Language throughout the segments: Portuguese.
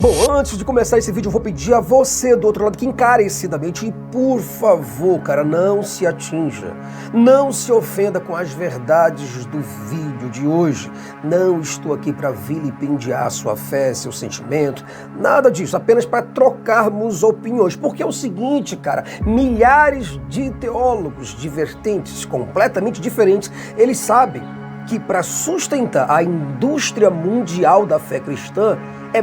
Bom, antes de começar esse vídeo, eu vou pedir a você do outro lado que encarecidamente, e por favor, cara, não se atinja, não se ofenda com as verdades do vídeo de hoje. Não estou aqui para vilipendiar sua fé, seu sentimento, nada disso, apenas para trocarmos opiniões. Porque é o seguinte, cara, milhares de teólogos de vertentes completamente diferentes, eles sabem que para sustentar a indústria mundial da fé cristã, é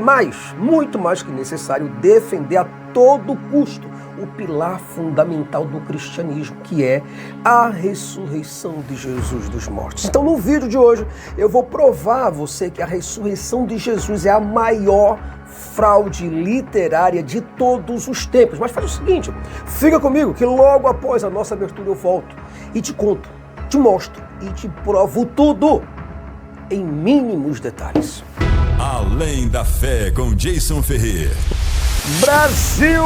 muito mais que necessário defender a todo custo o pilar fundamental do cristianismo, que é a ressurreição de Jesus dos mortos. Então, no vídeo de hoje, eu vou provar a você que a ressurreição de Jesus é a maior fraude literária de todos os tempos. Mas faz o seguinte, fica comigo que logo após a nossa abertura eu volto e te conto, te mostro e te provo tudo em mínimos detalhes. Além da Fé, com Jason Ferrer. Brasil!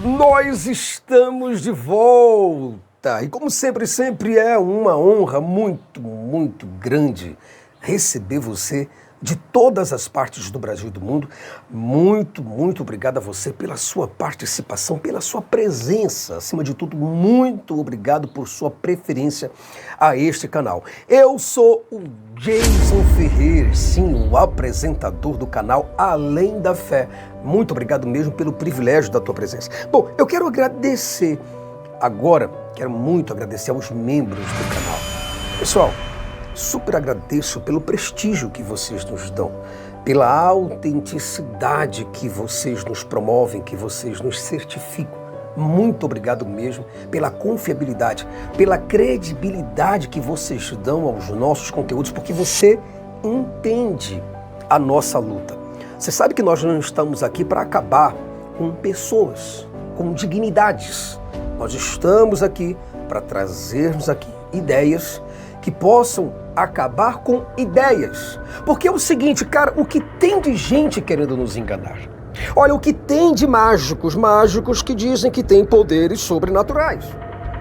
Nós estamos de volta! E como sempre é uma honra muito grande receber você de todas as partes do Brasil e do mundo. Muito obrigado a você pela sua participação, pela sua presença. Acima de tudo, muito obrigado por sua preferência a este canal. Eu sou o Jason Ferrer, sim, o apresentador do canal Além da Fé. Muito obrigado mesmo pelo privilégio da tua presença. Bom, eu quero agradecer agora, quero muito agradecer aos membros do canal. Pessoal, super agradeço pelo prestígio que vocês nos dão, pela autenticidade que vocês nos promovem, que vocês nos certificam. Muito obrigado mesmo pela confiabilidade, pela credibilidade que vocês dão aos nossos conteúdos, porque você entende a nossa luta. Você sabe que nós não estamos aqui para acabar com pessoas, com dignidades. Nós estamos aqui para trazermos aqui ideias que possam acabar com ideias. Porque é o seguinte, cara, o que tem de gente querendo nos enganar? Olha, o que tem de mágicos que dizem que têm poderes sobrenaturais.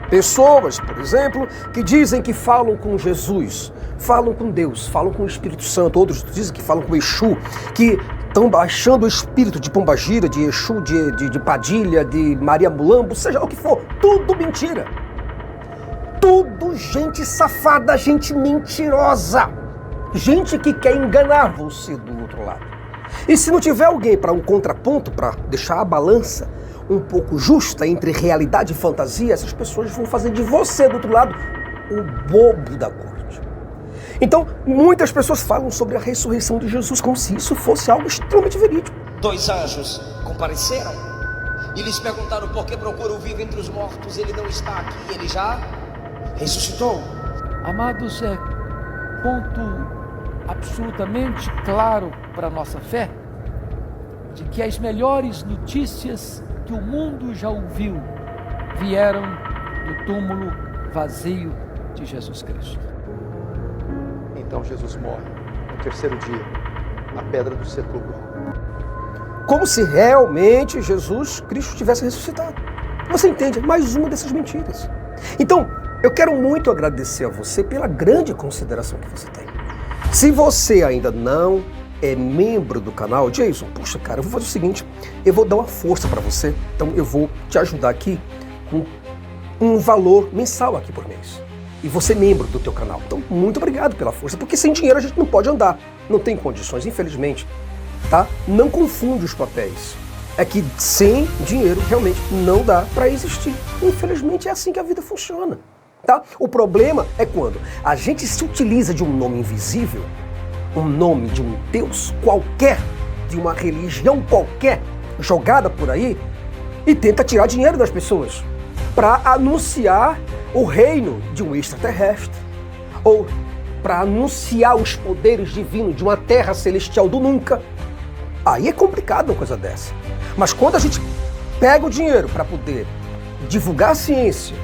Pessoas, por exemplo, que dizem que falam com Jesus, falam com Deus, falam com o Espírito Santo. Outros dizem que falam com Exu, que estão baixando o espírito de Pombagira, de Exu, de Padilha, de Maria Mulambo, seja o que for. Tudo mentira. Tudo gente safada, gente mentirosa, gente que quer enganar você do outro lado. E se não tiver alguém para um contraponto, para deixar a balança um pouco justa entre realidade e fantasia, essas pessoas vão fazer de você do outro lado o bobo da corte. Então, muitas pessoas falam sobre a ressurreição de Jesus como se isso fosse algo extremamente verídico. 2 anjos compareceram e lhes perguntaram por que procuram o vivo entre os mortos. Ele não está aqui, ele já ressuscitou. Amados, é ponto absolutamente claro para a nossa fé de que as melhores notícias que o mundo já ouviu vieram do túmulo vazio de Jesus Cristo. Então Jesus morre no 3º dia, na pedra do sepulcro. Como se realmente Jesus Cristo tivesse ressuscitado. Você entende? Mais uma dessas mentiras. Então, eu quero muito agradecer a você pela grande consideração que você tem. Se você ainda não é membro do canal, Jason, puxa cara, eu vou fazer o seguinte, eu vou dar uma força para você, então eu vou te ajudar aqui com um valor mensal aqui por mês. E você é membro do teu canal. Então, muito obrigado pela força, porque sem dinheiro a gente não pode andar, não tem condições, infelizmente, tá? Não confunde os papéis. É que sem dinheiro realmente não dá para existir. Infelizmente é assim que a vida funciona. Tá? O problema é quando a gente se utiliza de um nome invisível, um nome de um Deus qualquer, de uma religião qualquer, jogada por aí, e tenta tirar dinheiro das pessoas para anunciar o reino de um extraterrestre, ou para anunciar os poderes divinos de uma terra celestial do nunca. Aí é complicado uma coisa dessa. Mas quando a gente pega o dinheiro para poder divulgar a ciência,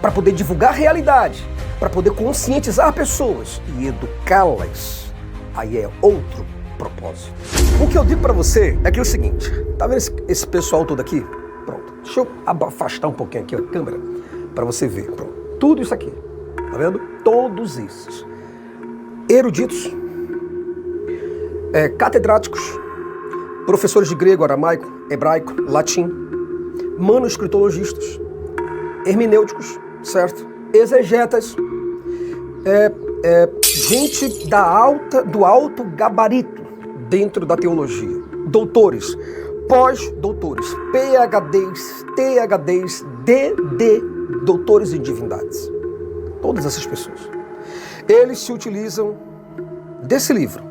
para poder divulgar a realidade, para poder conscientizar pessoas e educá-las, aí é outro propósito. O que eu digo para você é que é o seguinte, tá vendo esse pessoal todo aqui? Pronto, deixa eu afastar um pouquinho aqui a câmera para você ver. Pronto. Tudo isso aqui, tá vendo? Todos esses eruditos, catedráticos, professores de grego, aramaico, hebraico, latim, manuscritologistas, hermenêuticos, certo? Exegetas, gente do alto gabarito dentro da teologia, doutores, pós-doutores, PhDs, ThDs, DD, doutores em divindades. Todas essas pessoas. Eles se utilizam desse livro,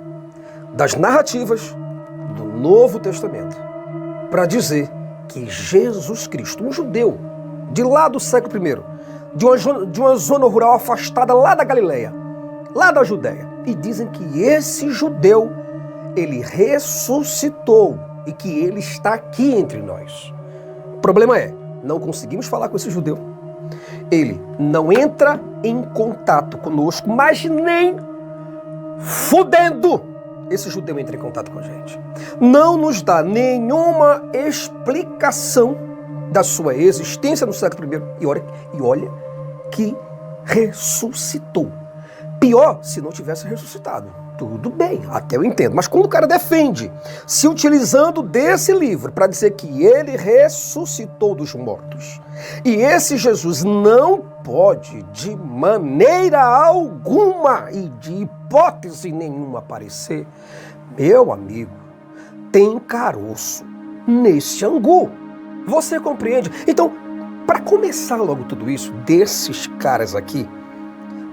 das narrativas do Novo Testamento, para dizer que Jesus Cristo, um judeu, de lá do século I, de uma zona rural afastada lá da Galileia, lá da Judéia, e dizem que esse judeu, ele ressuscitou e que ele está aqui entre nós. O problema é, não conseguimos falar com esse judeu. Ele não entra em contato conosco, mas nem fudendo esse judeu entra em contato com a gente. Não nos dá nenhuma explicação da sua existência no século I. E olha que ressuscitou. Pior se não tivesse ressuscitado. Tudo bem, até eu entendo. Mas quando o cara defende, se utilizando desse livro para dizer que ele ressuscitou dos mortos, e esse Jesus não pode de maneira alguma e de hipótese nenhuma aparecer, meu amigo, tem caroço nesse angu. Você compreende? Então, para começar logo tudo isso, desses caras aqui,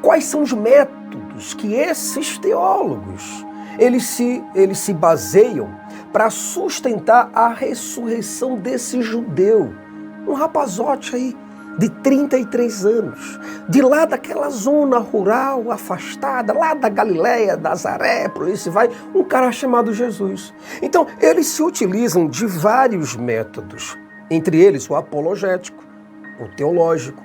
quais são os métodos que esses teólogos eles se baseiam para sustentar a ressurreição desse judeu? Um rapazote aí de 33 anos, de lá daquela zona rural afastada, lá da Galileia, Nazaré, por aí se vai, um cara chamado Jesus. Então, eles se utilizam de vários métodos, entre eles o apologético, o teológico,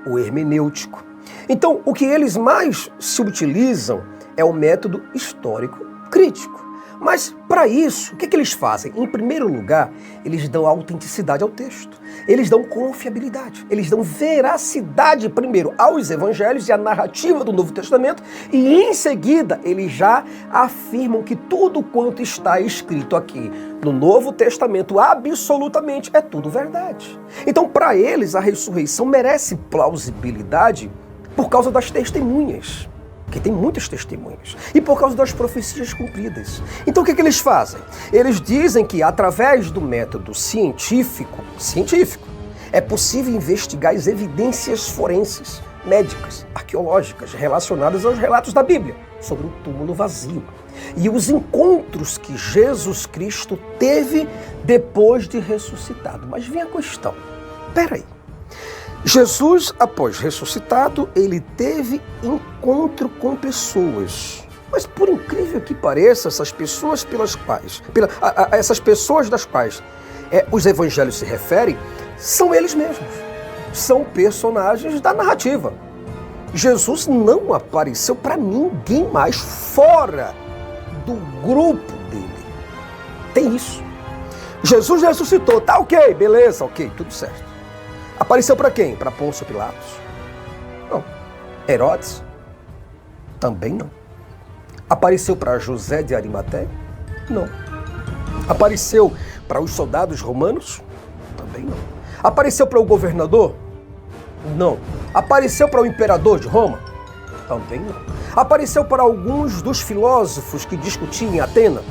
o hermenêutico. Então, o que eles mais se utilizam é o método histórico-crítico. Mas, para isso, o que eles fazem? Em primeiro lugar, eles dão autenticidade ao texto. Eles dão confiabilidade. Eles dão veracidade, primeiro, aos evangelhos e à narrativa do Novo Testamento. E, em seguida, eles já afirmam que tudo quanto está escrito aqui no Novo Testamento, absolutamente, é tudo verdade. Então, para eles, a ressurreição merece plausibilidade por causa das testemunhas. Porque tem muitas testemunhas. E por causa das profecias cumpridas. Então o que eles fazem? Eles dizem que através do método científico, é possível investigar as evidências forenses, médicas, arqueológicas, relacionadas aos relatos da Bíblia, sobre um túmulo vazio. E os encontros que Jesus Cristo teve depois de ressuscitado. Mas vem a questão. Peraí. Jesus, após ressuscitado, ele teve encontro com pessoas. Mas por incrível que pareça, essas pessoas essas pessoas das quais os evangelhos se referem, são eles mesmos. São personagens da narrativa. Jesus não apareceu para ninguém mais fora do grupo dele. Tem isso. Jesus ressuscitou, tá ok, beleza, ok, tudo certo. Apareceu para quem? Para Pôncio Pilatos? Não. Herodes? Também não. Apareceu para José de Arimateia? Não. Apareceu para os soldados romanos? Também não. Apareceu para o governador? Não. Apareceu para o imperador de Roma? Também não. Apareceu para alguns dos filósofos que discutiam em Atena?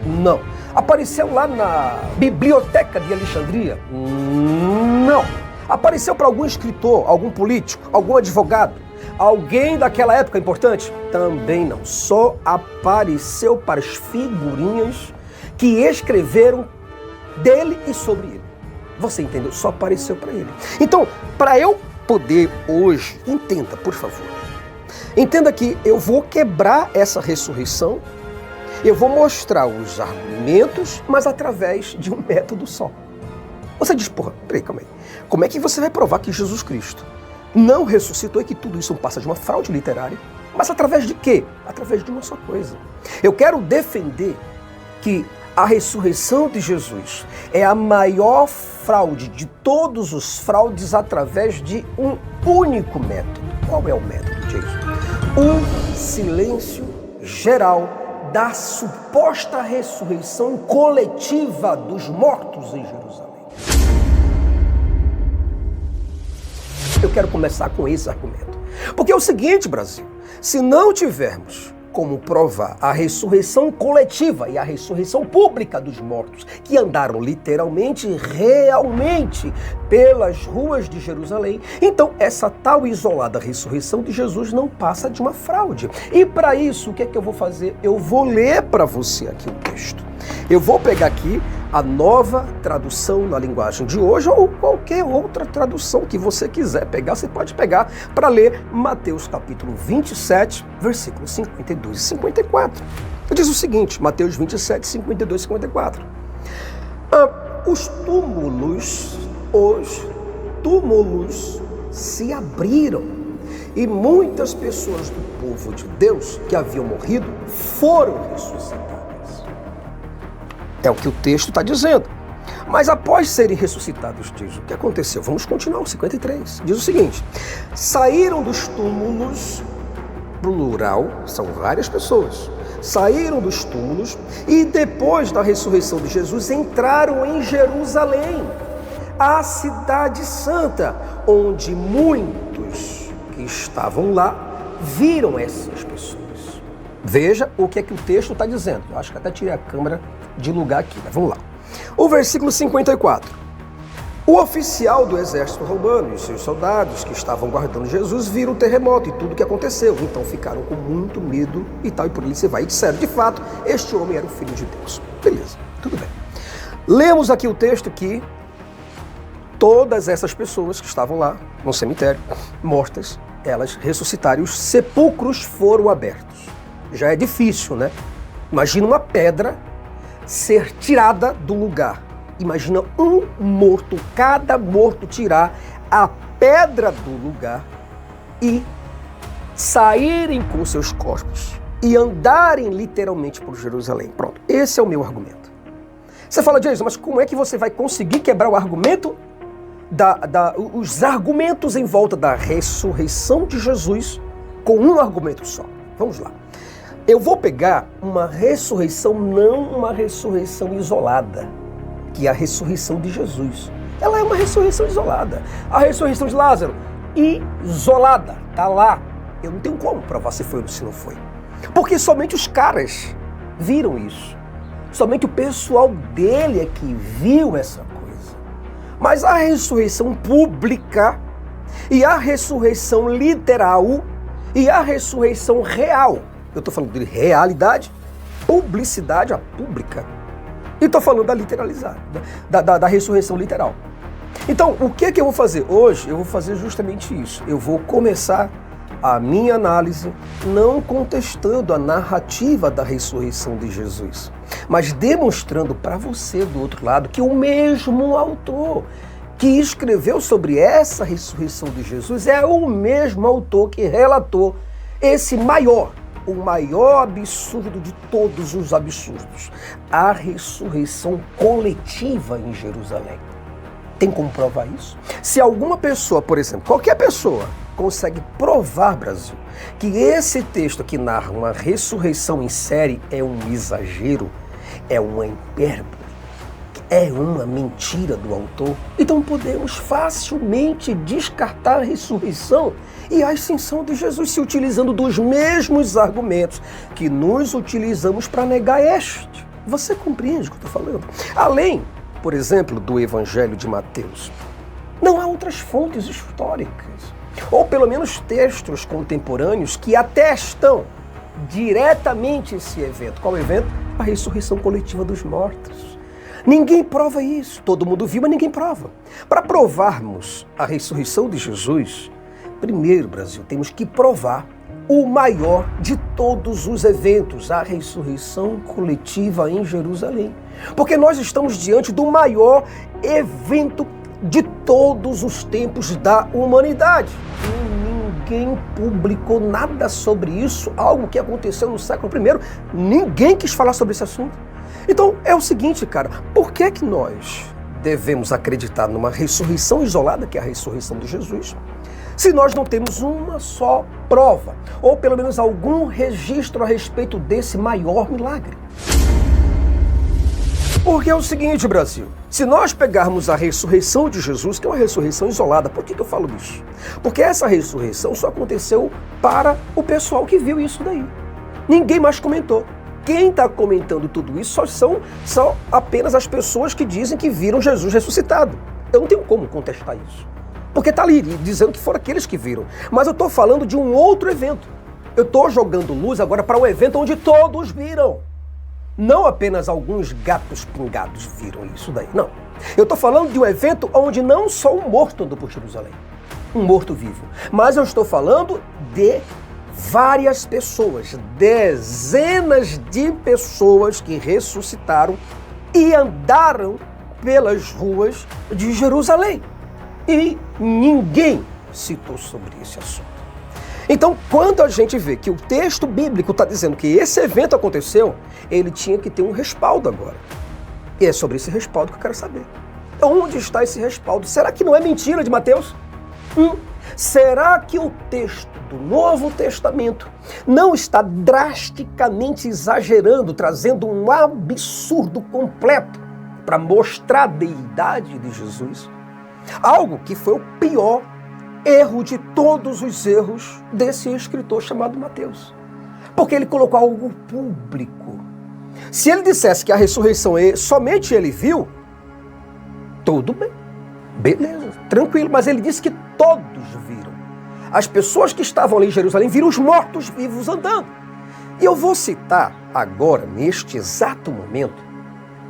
Não. Apareceu lá na biblioteca de Alexandria? Não. Apareceu para algum escritor, algum político, algum advogado, alguém daquela época importante? Também não. Só apareceu para as figurinhas que escreveram dele e sobre ele. Você entendeu? Só apareceu para ele. Então, para eu poder hoje, entenda, por favor, entenda que eu vou quebrar essa ressurreição, eu vou mostrar os argumentos, mas através de um método só. Você diz, porra, peraí, calma aí. Como é que você vai provar que Jesus Cristo não ressuscitou e que tudo isso passa de uma fraude literária? Mas através de quê? Através de uma só coisa. Eu quero defender que a ressurreição de Jesus é a maior fraude de todos os fraudes através de um único método. Qual é o método, Jason? Um silêncio geral da suposta ressurreição coletiva dos mortos em Jerusalém. Eu quero começar com esse argumento. Porque é o seguinte, Brasil, se não tivermos como provar a ressurreição coletiva e a ressurreição pública dos mortos, que andaram literalmente, realmente, pelas ruas de Jerusalém, então essa tal isolada ressurreição de Jesus não passa de uma fraude. E para isso, o que é que eu vou fazer? Eu vou ler para você aqui o texto. Eu vou pegar aqui a Nova Tradução na linguagem de hoje ou qualquer outra tradução que você quiser pegar, você pode pegar para ler Mateus capítulo 27, versículos 52 e 54. Diz o seguinte, Mateus 27, 52 e 54. Os túmulos se abriram e muitas pessoas do povo de Deus que haviam morrido foram ressuscitadas. É o que o texto está dizendo. Mas após serem ressuscitados, diz o que aconteceu. Vamos continuar, o 53. Diz o seguinte: saíram dos túmulos, plural, são várias pessoas, saíram dos túmulos e depois da ressurreição de Jesus entraram em Jerusalém, a cidade santa, onde muitos que estavam lá viram essas pessoas. Veja o que é que o texto está dizendo. Eu acho que até tirei a câmera de lugar aqui, mas vamos lá. O versículo 54. O oficial do exército romano e seus soldados que estavam guardando Jesus viram o terremoto e tudo o que aconteceu. Então ficaram com muito medo e tal, e por ali você vai. E disseram, de fato, este homem era o Filho de Deus. Beleza, tudo bem. Lemos aqui o texto que todas essas pessoas que estavam lá no cemitério, mortas, elas ressuscitaram e os sepulcros foram abertos. Já é difícil, né? Imagina uma pedra ser tirada do lugar. Imagina um morto, cada morto tirar a pedra do lugar e saírem com seus corpos e andarem literalmente por Jerusalém. Pronto, esse é o meu argumento. Você fala, Jason, mas como é que você vai conseguir quebrar o argumento, os argumentos em volta da ressurreição de Jesus com um argumento só? Vamos lá. Eu vou pegar uma ressurreição, não uma ressurreição isolada, que é a ressurreição de Jesus. Ela é uma ressurreição isolada. A ressurreição de Lázaro, isolada, está lá. Eu não tenho como provar se foi ou se não foi. Porque somente os caras viram isso. Somente o pessoal dele é que viu essa coisa. Mas a ressurreição pública e a ressurreição literal e a ressurreição real, eu estou falando de realidade, publicidade, a pública. E estou falando da literalizada, da ressurreição literal. Então, o que é que eu vou fazer hoje? Eu vou fazer justamente isso. Eu vou começar a minha análise não contestando a narrativa da ressurreição de Jesus, mas demonstrando para você do outro lado que o mesmo autor que escreveu sobre essa ressurreição de Jesus é o mesmo autor que relatou esse o maior absurdo de todos os absurdos, a ressurreição coletiva em Jerusalém. Tem como provar isso? Se alguma pessoa, por exemplo, qualquer pessoa, consegue provar, Brasil, que esse texto que narra uma ressurreição em série é um exagero, é uma hipérbole, é uma mentira do autor, então podemos facilmente descartar a ressurreição e a ascensão de Jesus, se utilizando dos mesmos argumentos que nós utilizamos para negar este. Você compreende o que eu estou falando? Além, por exemplo, do Evangelho de Mateus, não há outras fontes históricas, ou pelo menos textos contemporâneos que atestam diretamente esse evento. Qual evento? A ressurreição coletiva dos mortos. Ninguém prova isso. Todo mundo viu, mas ninguém prova. Para provarmos a ressurreição de Jesus, primeiro, Brasil, temos que provar o maior de todos os eventos, a ressurreição coletiva em Jerusalém. Porque nós estamos diante do maior evento de todos os tempos da humanidade. E ninguém publicou nada sobre isso, algo que aconteceu no século I. Ninguém quis falar sobre esse assunto. Então, é o seguinte, cara, por que que nós devemos acreditar numa ressurreição isolada, que é a ressurreição de Jesus, se nós não temos uma só prova, ou pelo menos algum registro a respeito desse maior milagre? Porque é o seguinte, Brasil, se nós pegarmos a ressurreição de Jesus, que é uma ressurreição isolada, por que eu falo isso? Porque essa ressurreição só aconteceu para o pessoal que viu isso daí. Ninguém mais comentou. Quem está comentando tudo isso são apenas as pessoas que dizem que viram Jesus ressuscitado. Eu não tenho como contestar isso. Porque está ali dizendo que foram aqueles que viram. Mas eu estou falando de um outro evento. Eu estou jogando luz agora para um evento onde todos viram. Não apenas alguns gatos pingados viram isso daí, não. Eu estou falando de um evento onde não só um morto andou por Jerusalém, um morto vivo, mas eu estou falando de várias pessoas, dezenas de pessoas que ressuscitaram e andaram pelas ruas de Jerusalém. E ninguém citou sobre esse assunto. Então, quando a gente vê que o texto bíblico está dizendo que esse evento aconteceu, ele tinha que ter um respaldo agora. E é sobre esse respaldo que eu quero saber. Onde está esse respaldo? Será que não é mentira de Mateus? Será que o texto do Novo Testamento não está drasticamente exagerando, trazendo um absurdo completo para mostrar a deidade de Jesus? Algo que foi o pior erro de todos os erros desse escritor chamado Mateus. Porque ele colocou algo público. Se ele dissesse que a ressurreição somente ele viu, tudo bem, beleza, tranquilo. Mas ele disse que todos viram. As pessoas que estavam ali em Jerusalém viram os mortos-vivos andando. E eu vou citar agora, neste exato momento,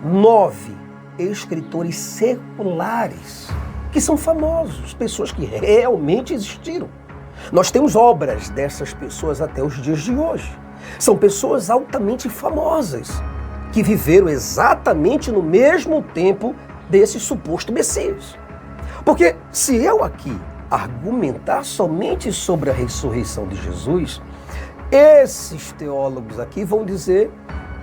9 escritores seculares que são famosos, pessoas que realmente existiram. Nós temos obras dessas pessoas até os dias de hoje. São pessoas altamente famosas, que viveram exatamente no mesmo tempo desse suposto Messias. Porque se eu aqui argumentar somente sobre a ressurreição de Jesus, esses teólogos aqui vão dizer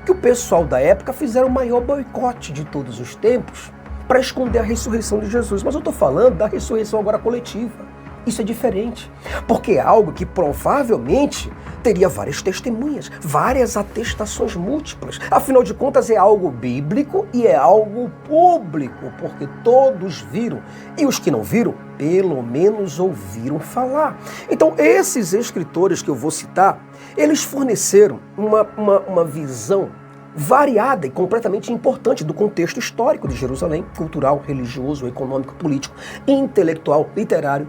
que o pessoal da época fizeram o maior boicote de todos os tempos para esconder a ressurreição de Jesus. Mas eu estou falando da ressurreição agora coletiva. Isso é diferente, porque é algo que provavelmente teria várias testemunhas, várias atestações múltiplas. Afinal de contas, é algo bíblico e é algo público, porque todos viram. E os que não viram, pelo menos ouviram falar. Então, esses escritores que eu vou citar, eles forneceram uma visão variada e completamente importante do contexto histórico de Jerusalém, cultural, religioso, econômico, político, intelectual, literário.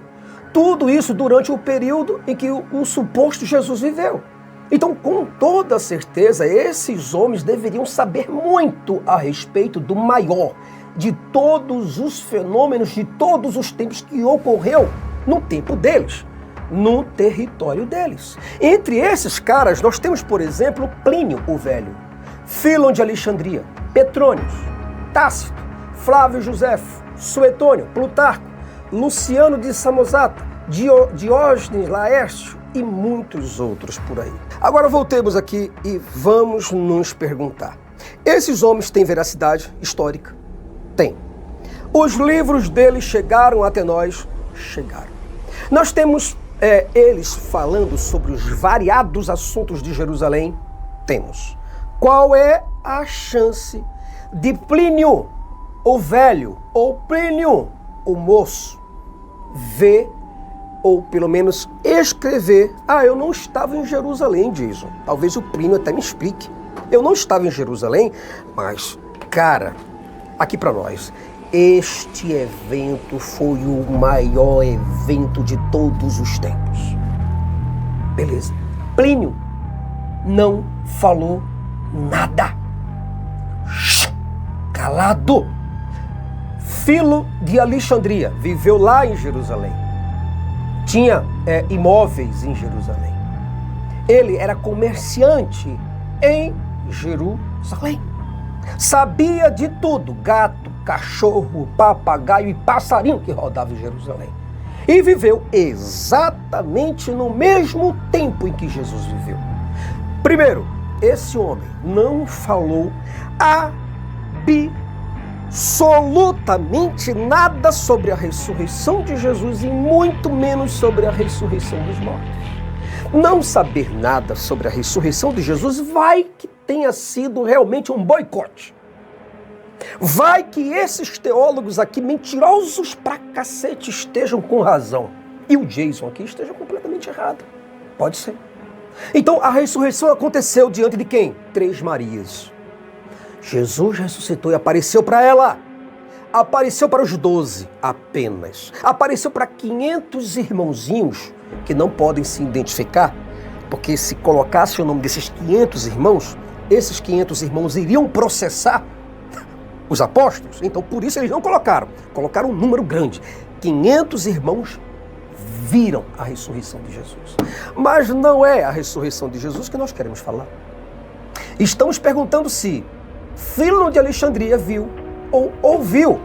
Tudo isso durante o período em que o suposto Jesus viveu. Então, com toda certeza, esses homens deveriam saber muito a respeito do maior de todos os fenômenos de todos os tempos que ocorreu no tempo deles, no território deles. Entre esses caras, nós temos, por exemplo, Plínio o Velho, Fílon de Alexandria, Petrônios, Tácito, Flávio Joséfo, Suetônio, Plutarco, Luciano de Samosata, Diógenes Laércio e muitos outros por aí. Agora voltemos aqui e vamos nos perguntar. Esses homens têm veracidade histórica? Tem. Os livros deles chegaram até nós? Chegaram. Nós temos eles falando sobre os variados assuntos de Jerusalém? Temos. Qual é a chance de Plínio o Velho ou Plínio o Moço ver, ou pelo menos escrever: eu não estava em Jerusalém, Jason. Talvez o Plínio até me explique. Eu não estava em Jerusalém, mas, cara, aqui para nós, este evento foi o maior evento de todos os tempos. Beleza. Plínio não falou nada. Calado. Filo de Alexandria viveu lá em Jerusalém. Tinha imóveis em Jerusalém. Ele era comerciante em Jerusalém. Sabia de tudo: gato, cachorro, papagaio e passarinho que rodava em Jerusalém. E viveu exatamente no mesmo tempo em que Jesus viveu. Primeiro, esse homem não falou absolutamente nada sobre a ressurreição de Jesus e muito menos sobre a ressurreição dos mortos. Não saber nada sobre a ressurreição de Jesus vai que tenha sido realmente um boicote. Vai que esses teólogos aqui, mentirosos pra cacete, estejam com razão. E o Jason aqui esteja completamente errado. Pode ser. Então, a ressurreição aconteceu diante de quem? 3 Marias. Jesus ressuscitou e apareceu para ela. Apareceu para os 12 apenas. Apareceu para 500 irmãozinhos que não podem se identificar, porque se colocasse o nome desses 500 irmãos, esses 500 irmãos iriam processar os apóstolos. Então, por isso eles não colocaram. Colocaram um número grande. 500 irmãos viram a ressurreição de Jesus. Mas não é a ressurreição de Jesus que nós queremos falar. Estamos perguntando se Fílon de Alexandria viu ou ouviu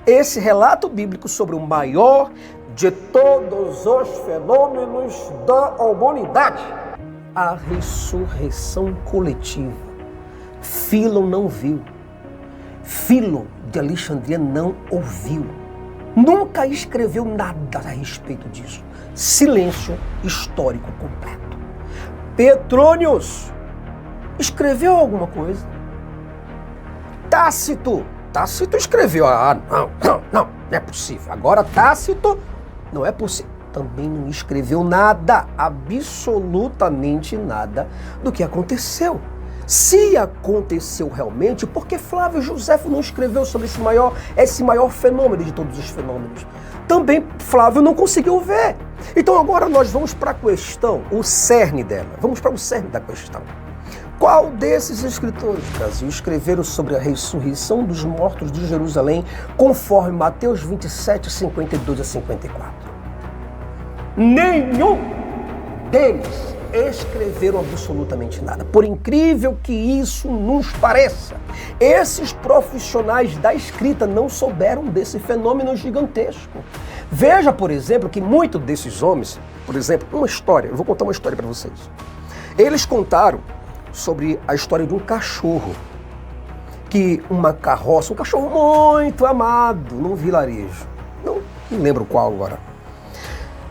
esse relato bíblico sobre o maior de todos os fenômenos da humanidade, a ressurreição coletiva. Fílon não viu. Fílon de Alexandria não ouviu. Nunca escreveu nada a respeito disso. Silêncio histórico completo. Petrônios escreveu alguma coisa? Tácito escreveu. Não é possível. Agora Tácito não é possível. Também não escreveu nada, absolutamente nada do que aconteceu. Se aconteceu realmente, por que Flávio Josefo não escreveu sobre esse maior fenômeno de todos os fenômenos? Também Flávio não conseguiu ver. Então agora nós vamos para a questão, o cerne dela. Vamos para o cerne da questão. Qual desses escritores, Brasil, escreveram sobre a ressurreição dos mortos de Jerusalém, conforme Mateus 27, 52 a 54? Nenhum deles escreveram absolutamente nada. Por incrível que isso nos pareça, esses profissionais da escrita não souberam desse fenômeno gigantesco. Veja, por exemplo, que muitos desses homens, por exemplo, eu vou contar uma história para vocês. Eles contaram sobre a história de um cachorro, que uma carroça, um cachorro muito amado num vilarejo, não lembro qual agora.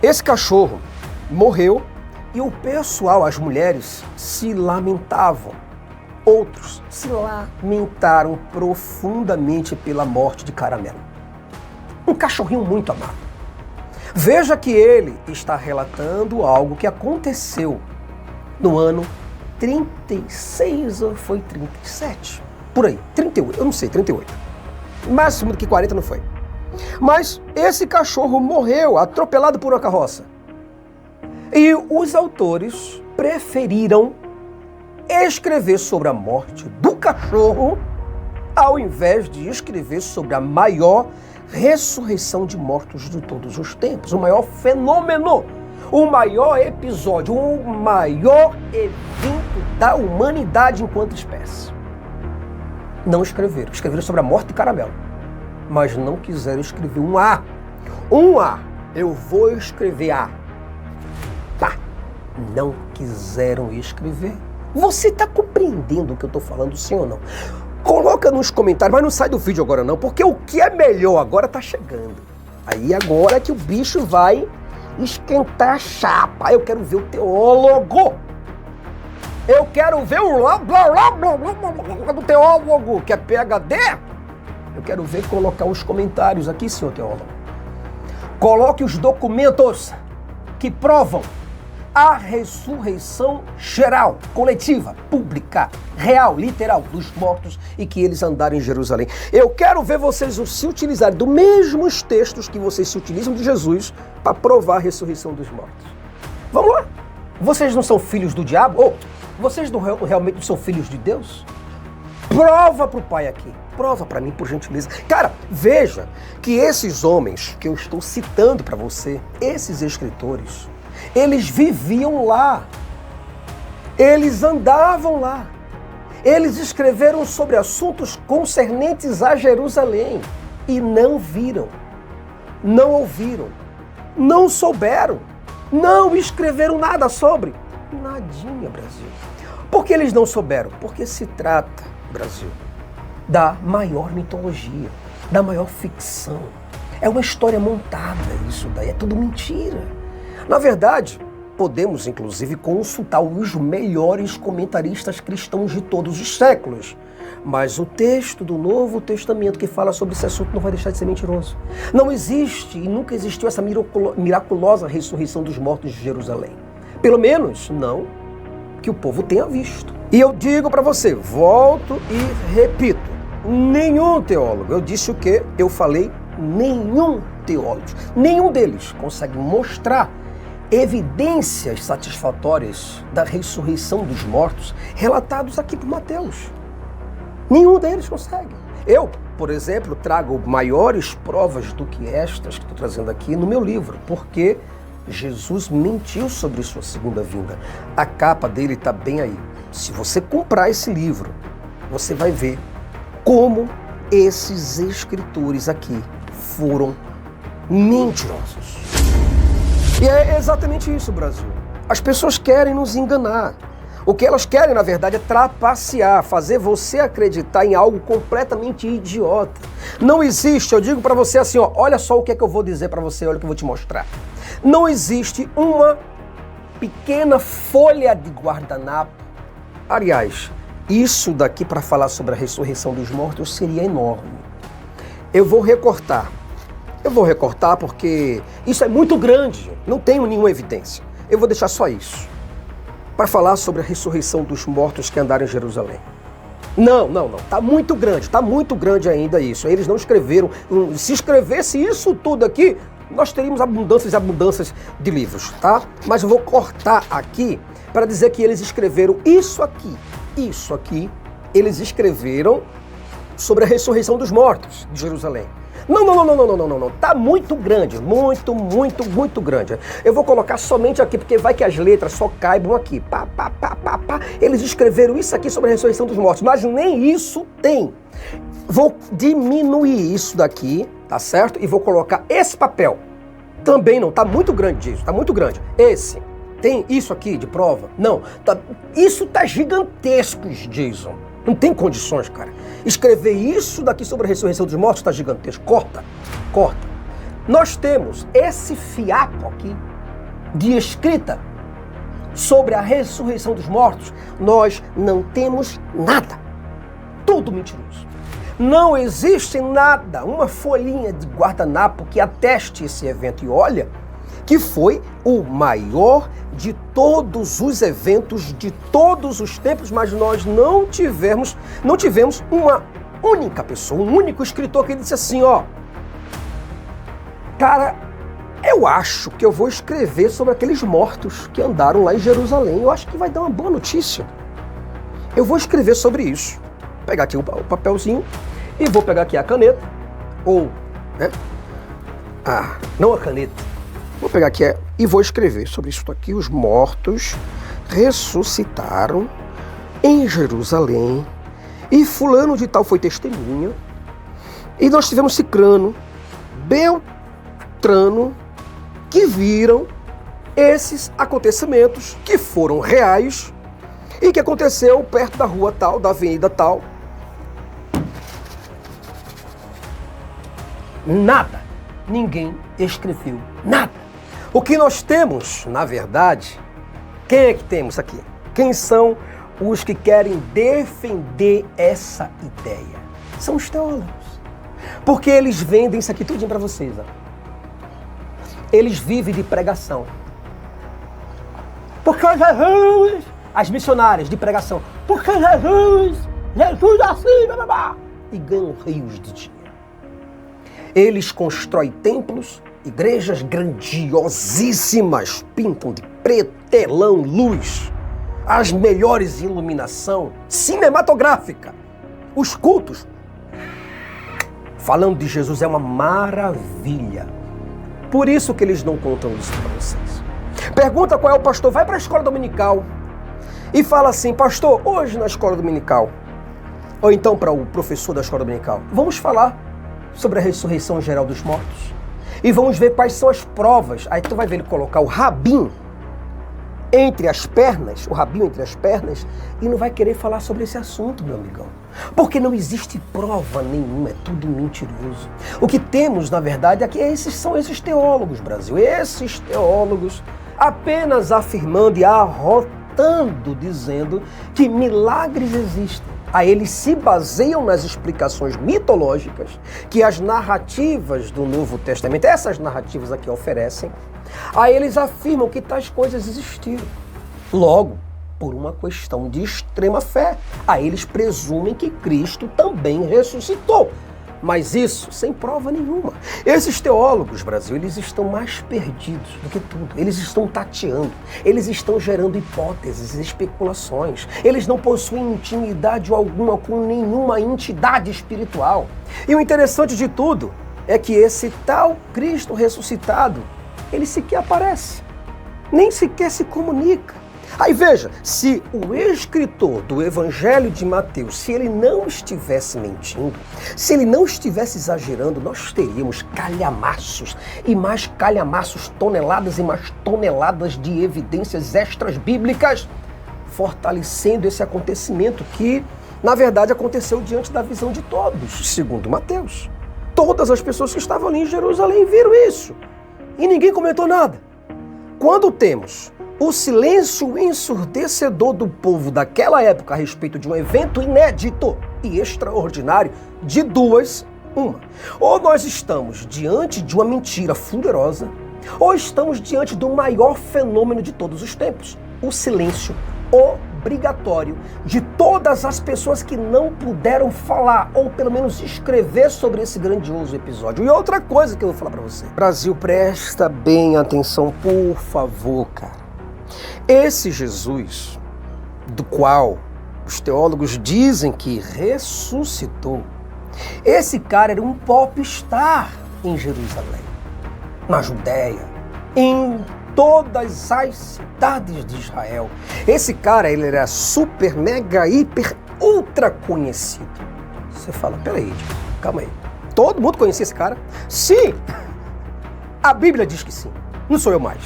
Esse cachorro morreu e o pessoal, as mulheres, se lamentavam. Outros se lamentaram profundamente pela morte de Caramelo. Um cachorrinho muito amado. Veja que ele está relatando algo que aconteceu no ano 36 ou foi 37? Por aí, 38, eu não sei, 38. Máximo que 40 não foi. Mas esse cachorro morreu atropelado por uma carroça. E os autores preferiram escrever sobre a morte do cachorro ao invés de escrever sobre a maior ressurreição de mortos de todos os tempos, o maior fenômeno, o maior episódio, o maior evento da humanidade enquanto espécie. Não escreveram. Escreveram sobre a morte de Caramelo, mas não quiseram escrever um A. Eu vou escrever A. Tá. Não quiseram escrever. Você está compreendendo o que eu estou falando, sim ou não? Coloca nos comentários, mas não sai do vídeo agora não, porque o que é melhor agora está chegando. Aí agora é que o bicho vai esquentar a chapa. Eu quero ver o teólogo. Eu quero ver o do teólogo, que é PhD. Eu quero ver colocar os comentários aqui, senhor teólogo. Coloque os documentos que provam a ressurreição geral, coletiva, pública, real, literal, dos mortos e que eles andaram em Jerusalém. Eu quero ver vocês se utilizarem dos mesmos textos que vocês se utilizam de Jesus para provar a ressurreição dos mortos. Vamos lá? Vocês não são filhos do diabo? Ou vocês não realmente são filhos de Deus? Prova para o pai aqui. Prova para mim, por gentileza. Cara, veja que esses homens que eu estou citando para você, esses escritores, eles viviam lá, eles andavam lá, eles escreveram sobre assuntos concernentes a Jerusalém e não viram, não ouviram, não souberam, não escreveram nada sobre. Nadinha, Brasil. Por que eles não souberam? Porque se trata, Brasil, da maior mitologia, da maior ficção. É uma história montada isso daí, é tudo mentira. Na verdade, podemos inclusive consultar os melhores comentaristas cristãos de todos os séculos. Mas o texto do Novo Testamento que fala sobre esse assunto não vai deixar de ser mentiroso. Não existe e nunca existiu essa miraculosa ressurreição dos mortos de Jerusalém. Pelo menos não que o povo tenha visto. E eu digo para você, volto e repito, nenhum teólogo, eu disse o quê? Eu falei nenhum teólogo, nenhum deles consegue mostrar evidências satisfatórias da ressurreição dos mortos relatados aqui por Mateus. Nenhum deles consegue. Eu, por exemplo, trago maiores provas do que estas que estou trazendo aqui no meu livro, porque Jesus mentiu sobre sua segunda vinda. A capa dele está bem aí. Se você comprar esse livro, você vai ver como esses escritores aqui foram mentirosos. E é exatamente isso, Brasil. As pessoas querem nos enganar. O que elas querem, na verdade, é trapacear, fazer você acreditar em algo completamente idiota. Não existe, eu digo para você assim, ó, olha só o que é que eu vou dizer para você, olha o que eu vou te mostrar. Não existe uma pequena folha de guardanapo. Aliás, isso daqui para falar sobre a ressurreição dos mortos seria enorme. Eu vou recortar porque isso é muito grande, não tenho nenhuma evidência. Eu vou deixar só isso, para falar sobre a ressurreição dos mortos que andaram em Jerusalém. Não, tá muito grande ainda isso. Eles não escreveram, se escrevesse isso tudo aqui, nós teríamos abundâncias e abundâncias de livros, tá? Mas eu vou cortar aqui para dizer que eles escreveram isso aqui, eles escreveram sobre a ressurreição dos mortos de Jerusalém. Não. Tá muito grande, muito grande. Eu vou colocar somente aqui, porque vai que as letras só caibam aqui. Eles escreveram isso aqui sobre a ressurreição dos mortos, mas nem isso tem. Vou diminuir isso daqui, tá certo? E vou colocar esse papel. Também não, tá muito grande isso, tá muito grande. Esse, tem isso aqui de prova? Não, isso tá gigantesco, Jason. Não tem condições, cara. Escrever isso daqui sobre a ressurreição dos mortos está gigantesco. Corta. Nós temos esse fiapo aqui de escrita sobre a ressurreição dos mortos. Nós não temos nada. Tudo mentiroso. Não existe nada, uma folhinha de guardanapo que ateste esse evento. E olha que foi o maior de todos os eventos, de todos os tempos, mas nós não tivemos uma única pessoa, um único escritor que disse assim, ó, cara, eu acho que eu vou escrever sobre aqueles mortos que andaram lá em Jerusalém, eu acho que vai dar uma boa notícia. Eu vou escrever sobre isso. Vou pegar aqui o papelzinho e vou pegar aqui a caneta, ou, né, não a caneta, vou pegar aqui e vou escrever sobre isso aqui. Os mortos ressuscitaram em Jerusalém e fulano de tal foi testemunha. E nós tivemos Cicrano, Beltrano, que viram esses acontecimentos que foram reais e que aconteceu perto da rua tal, da avenida tal. Nada. Ninguém escreveu nada. O que nós temos, na verdade, quem é que temos aqui? Quem são os que querem defender essa ideia? São os teólogos. Porque eles vendem isso aqui tudinho para vocês. Ó. Eles vivem de pregação. Porque Jesus, as missionárias de pregação, porque Jesus assim, blá, blá, blá, e ganham rios de dinheiro. Eles constroem templos, igrejas grandiosíssimas, pintam de preto, telão, luz, as melhores iluminação cinematográfica. Os cultos, falando de Jesus, é uma maravilha. Por isso que eles não contam isso para vocês. Pergunta qual é o pastor, vai para a escola dominical e fala assim, pastor, hoje na escola dominical, ou então para o professor da escola dominical, vamos falar sobre a ressurreição geral dos mortos. E vamos ver quais são as provas. Aí tu vai ver ele colocar o rabim entre as pernas, o rabinho entre as pernas, e não vai querer falar sobre esse assunto, meu amigão. Porque não existe prova nenhuma, é tudo mentiroso. O que temos, na verdade, é que são esses teólogos, Brasil. Esses teólogos apenas afirmando e arrotando, dizendo que milagres existem. Aí eles se baseiam nas explicações mitológicas que as narrativas do Novo Testamento, essas narrativas aqui oferecem. Aí eles afirmam que tais coisas existiram. Logo, por uma questão de extrema fé, aí eles presumem que Cristo também ressuscitou. Mas isso sem prova nenhuma. Esses teólogos, Brasil, eles estão mais perdidos do que tudo. Eles estão tateando, eles estão gerando hipóteses, especulações. Eles não possuem intimidade alguma com nenhuma entidade espiritual. E o interessante de tudo é que esse tal Cristo ressuscitado, ele sequer aparece, nem sequer se comunica. Aí veja, se o escritor do Evangelho de Mateus, se ele não estivesse mentindo, se ele não estivesse exagerando, nós teríamos calhamaços e mais calhamaços, toneladas e mais toneladas de evidências extras bíblicas, fortalecendo esse acontecimento que, na verdade, aconteceu diante da visão de todos, segundo Mateus. Todas as pessoas que estavam ali em Jerusalém viram isso e ninguém comentou nada. Quando temos o silêncio ensurdecedor do povo daquela época a respeito de um evento inédito e extraordinário, de duas, uma. Ou nós estamos diante de uma mentira fuderosa, ou estamos diante do maior fenômeno de todos os tempos, o silêncio obrigatório de todas as pessoas que não puderam falar, ou pelo menos escrever sobre esse grandioso episódio. E outra coisa que eu vou falar para você. Brasil, presta bem atenção, por favor, cara. Esse Jesus, do qual os teólogos dizem que ressuscitou, esse cara era um popstar em Jerusalém, na Judéia, em todas as cidades de Israel. Esse cara, ele era super, mega, hiper, ultra conhecido. Você fala, peraí, calma aí. Todo mundo conhecia esse cara? Sim! A Bíblia diz que sim. Não sou eu mais.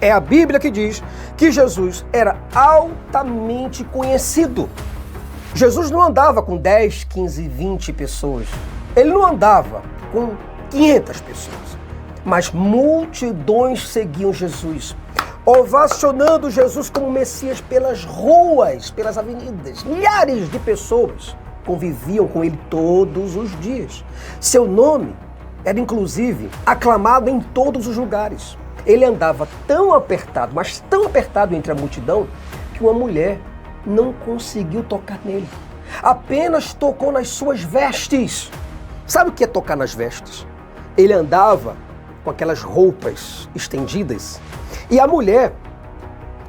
É a Bíblia que diz que Jesus era altamente conhecido. Jesus não andava com 10, 15, 20 pessoas. Ele não andava com 500 pessoas. Mas multidões seguiam Jesus, ovacionando Jesus como Messias pelas ruas, pelas avenidas. Milhares de pessoas conviviam com ele todos os dias. Seu nome era, inclusive, aclamado em todos os lugares. Ele andava tão apertado, mas tão apertado entre a multidão, que uma mulher não conseguiu tocar nele. Apenas tocou nas suas vestes. Sabe o que é tocar nas vestes? Ele andava com aquelas roupas estendidas e a mulher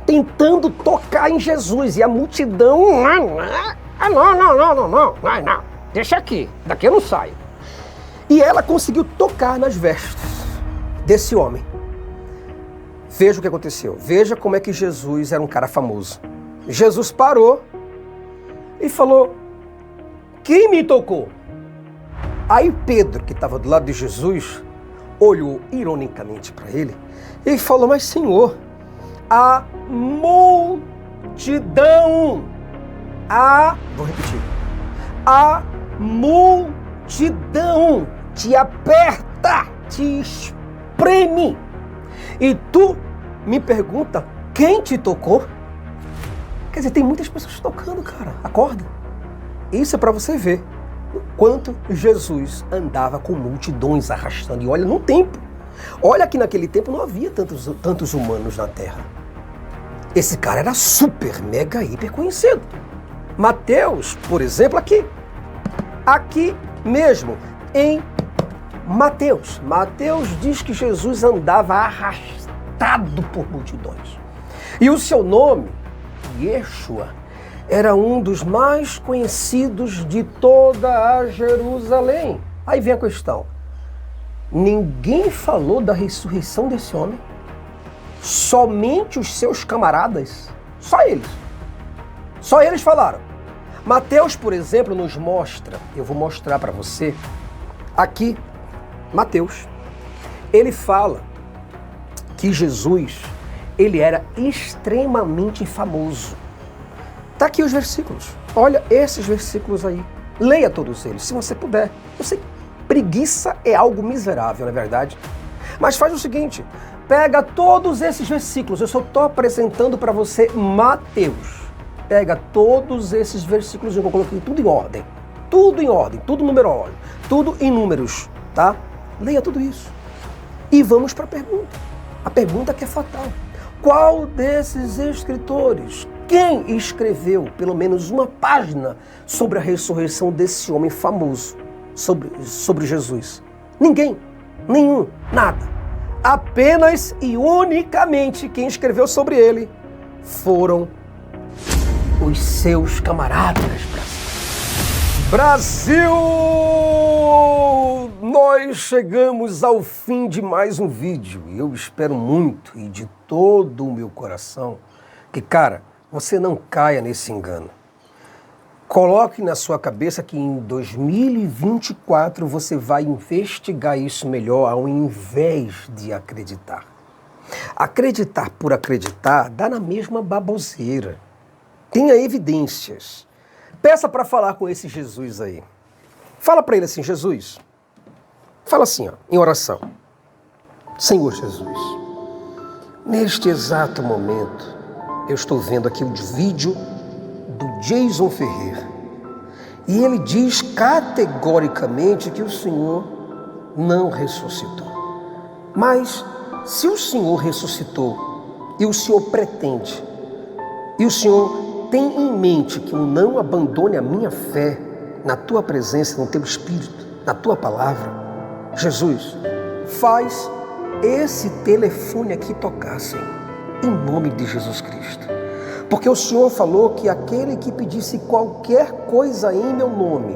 tentando tocar em Jesus. E a multidão, não, deixa aqui, daqui eu não saio. E ela conseguiu tocar nas vestes desse homem. Veja o que aconteceu. Veja como é que Jesus era um cara famoso. Jesus parou e falou, quem me tocou? Aí Pedro, que estava do lado de Jesus, olhou ironicamente para ele e falou, mas Senhor, a multidão, vou repetir, a multidão te aperta, te espreme. E tu me pergunta, quem te tocou? Quer dizer, tem muitas pessoas tocando, cara. Acorda. Isso é para você ver o quanto Jesus andava com multidões arrastando. E olha, no tempo. Olha que naquele tempo não havia tantos humanos na Terra. Esse cara era super, mega, hiper conhecido. Mateus, por exemplo, aqui mesmo, em Mateus diz que Jesus andava arrastado por multidões. E o seu nome, Yeshua, era um dos mais conhecidos de toda a Jerusalém. Aí vem a questão. Ninguém falou da ressurreição desse homem? Somente os seus camaradas? Só eles. Só eles falaram. Mateus, por exemplo, nos mostra, eu vou mostrar para você, aqui, Mateus, ele fala que Jesus ele era extremamente famoso. Tá aqui os versículos. Olha esses versículos aí. Leia todos eles, se você puder. Eu sei que preguiça é algo miserável, não é verdade? Mas faz o seguinte, pega todos esses versículos. Eu só estou apresentando para você Mateus. Pega todos esses versículos, eu coloquei tudo em ordem, tudo numerológico, tudo em números, tá? Leia tudo isso. E vamos para a pergunta. A pergunta que é fatal. Qual desses escritores, quem escreveu pelo menos uma página sobre a ressurreição desse homem famoso, sobre Jesus? Ninguém, nenhum, nada. Apenas e unicamente quem escreveu sobre ele foram os seus camaradas. Brasil! Nós chegamos ao fim de mais um vídeo e eu espero muito e de todo o meu coração que, cara, você não caia nesse engano. Coloque na sua cabeça que em 2024 você vai investigar isso melhor ao invés de acreditar. Acreditar por acreditar dá na mesma baboseira. Tenha evidências. Peça para falar com esse Jesus aí. Fala para ele assim, Jesus. Fala assim, ó, em oração. Senhor Jesus, neste exato momento, eu estou vendo aqui o vídeo do Jason Ferreira. E ele diz categoricamente que o Senhor não ressuscitou. Mas se o Senhor ressuscitou e o Senhor pretende, e o Senhor tem em mente que eu não abandone a minha fé na tua presença, no teu Espírito, na tua palavra, Jesus, faz esse telefone aqui tocar, Senhor, em nome de Jesus Cristo. Porque o Senhor falou que aquele que pedisse qualquer coisa em meu nome,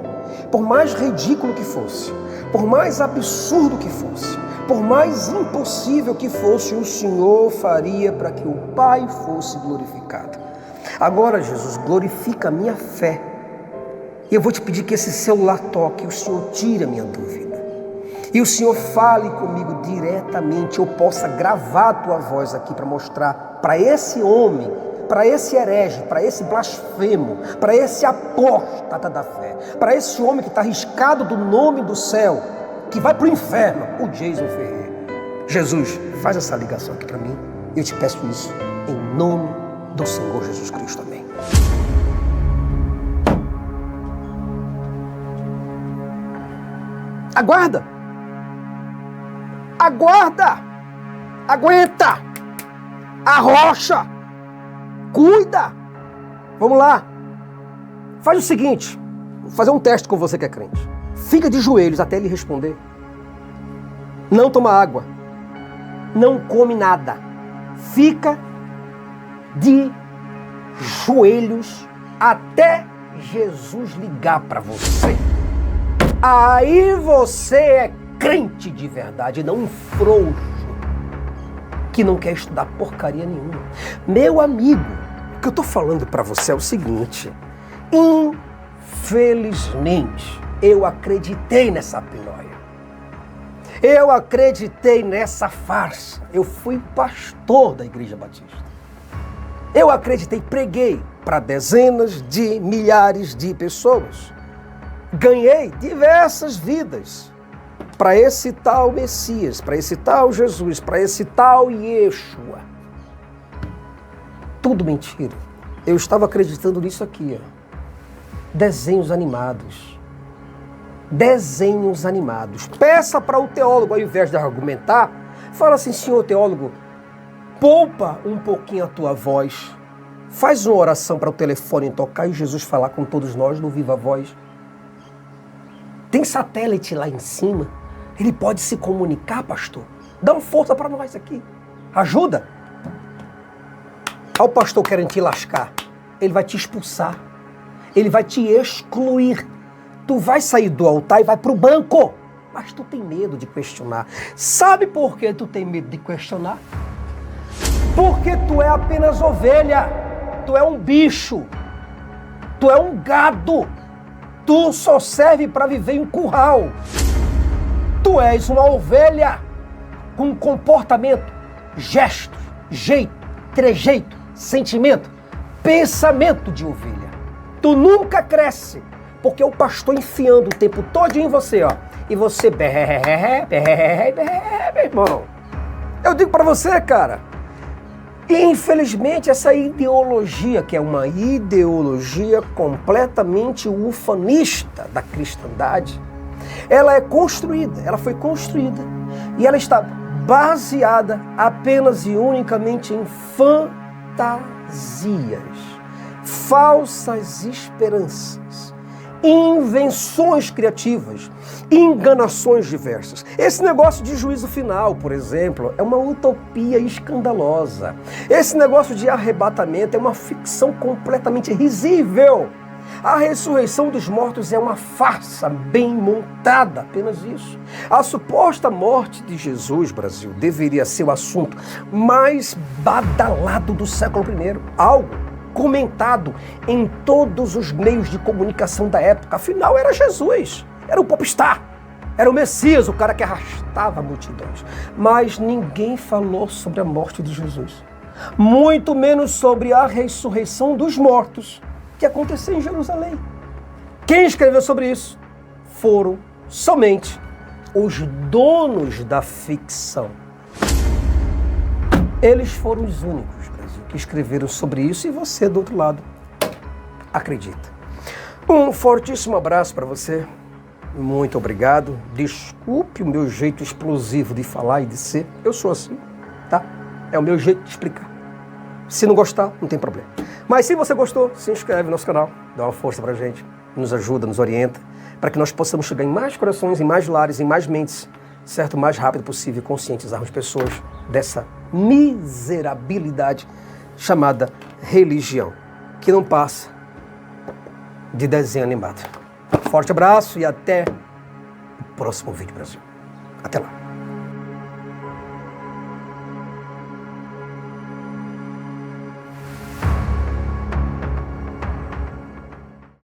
por mais ridículo que fosse, por mais absurdo que fosse, por mais impossível que fosse, o Senhor faria para que o Pai fosse glorificado. Agora, Jesus, glorifica a minha fé. E eu vou te pedir que esse celular toque, o Senhor tire a minha dúvida. E o Senhor fale comigo diretamente, eu possa gravar a tua voz aqui para mostrar para esse homem, para esse herege, para esse blasfemo, para esse apóstata da fé, para esse homem que está arriscado do nome do céu, que vai para o inferno, o Jason Ferreira. Jesus, faz essa ligação aqui para mim. Eu te peço isso em nome do Senhor Jesus Cristo. Amém. Aguarda! Aguarda! Aguenta! Arrocha! Cuida! Vamos lá! Faz o seguinte, vou fazer um teste com você que é crente. Fica de joelhos até ele responder. Não toma água. Não come nada. Fica de joelhos até Jesus ligar para você. Aí você é crente de verdade, não um frouxo que não quer estudar porcaria nenhuma. Meu amigo, o que eu tô falando para você é o seguinte: infelizmente eu acreditei nessa pinóia. Eu acreditei nessa farsa. Eu fui pastor da Igreja Batista. Eu acreditei, preguei para dezenas de milhares de pessoas. Ganhei diversas vidas para esse tal Messias, para esse tal Jesus, para esse tal Yeshua. Tudo mentira. Eu estava acreditando nisso aqui, ó. Desenhos animados. Desenhos animados. Peça para o teólogo, ao invés de argumentar, fala assim: senhor teólogo, poupa um pouquinho a tua voz. Faz uma oração para o telefone tocar e Jesus falar com todos nós no Viva Voz. Tem satélite lá em cima. Ele pode se comunicar, pastor. Dá uma força para nós aqui. Ajuda. Olha o pastor querendo te lascar. Ele vai te expulsar. Ele vai te excluir. Tu vai sair do altar e vai para o banco. Mas tu tem medo de questionar. Sabe por que tu tem medo de questionar? Porque tu é apenas ovelha. Tu é um bicho. Tu é um gado. Tu só serve para viver em curral. Tu és uma ovelha com comportamento, gestos, jeito, trejeito, sentimento, pensamento de ovelha. Tu nunca cresce, porque o pastor enfiando o tempo todo em você, ó. E você meu irmão. Eu digo pra você, cara, infelizmente essa ideologia, que é uma ideologia completamente ufanista da cristandade, ela é construída, ela foi construída e ela está baseada apenas e unicamente em fantasias, falsas esperanças, invenções criativas, enganações diversas. Esse negócio de juízo final, por exemplo, é uma utopia escandalosa. Esse negócio de arrebatamento é uma ficção completamente risível. A ressurreição dos mortos é uma farsa bem montada, apenas isso. A suposta morte de Jesus, Brasil, deveria ser o assunto mais badalado do século I. Algo comentado em todos os meios de comunicação da época. Afinal, era Jesus, era o popstar, era o Messias, o cara que arrastava multidões. Mas ninguém falou sobre a morte de Jesus, muito menos sobre a ressurreição dos mortos que aconteceu em Jerusalém. Quem escreveu sobre isso foram somente os donos da ficção. Eles foram os únicos, Brasil, que escreveram sobre isso, e você do outro lado acredita. Um fortíssimo abraço para você. Muito obrigado. Desculpe o meu jeito explosivo de falar e de ser. Eu sou assim, tá? É o meu jeito de explicar. Se não gostar, não tem problema. Mas se você gostou, se inscreve no nosso canal, dá uma força pra gente, nos ajuda, nos orienta, para que nós possamos chegar em mais corações, em mais lares, em mais mentes, certo? O mais rápido possível, conscientizarmos pessoas dessa miserabilidade chamada religião, que não passa de desenho animado. Forte abraço e até o próximo vídeo, Brasil. Até lá.